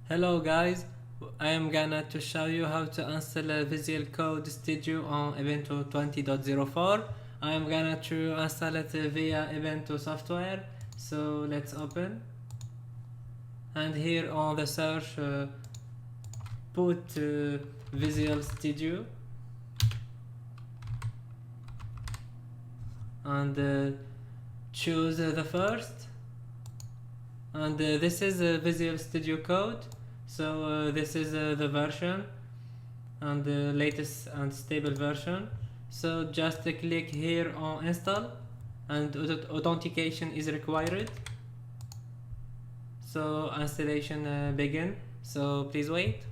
Hello guys, I am gonna to show you how to install Visual Code Studio on Ubuntu 20.04. I am gonna to install it via Ubuntu software. So let's open, and here on the search put Visual Studio and choose the first, and this is Visual Studio Code. So this is the version and the latest and stable version. So just click here on install, and authentication is required. So installation begin. So please wait.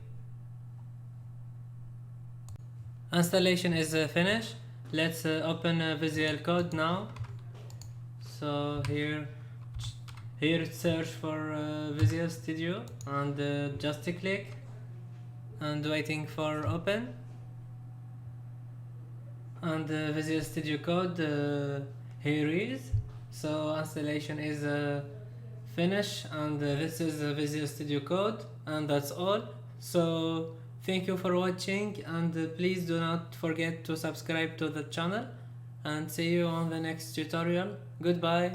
Installation is finished. Let's open Visual Code now. So here search for Visual Studio, and just click and waiting for open, and Visual Studio Code here is. So installation is finished, and this is Visual Studio Code, and that's all. So thank you for watching, and please do not forget to subscribe to the channel, and see you on the next tutorial. Goodbye.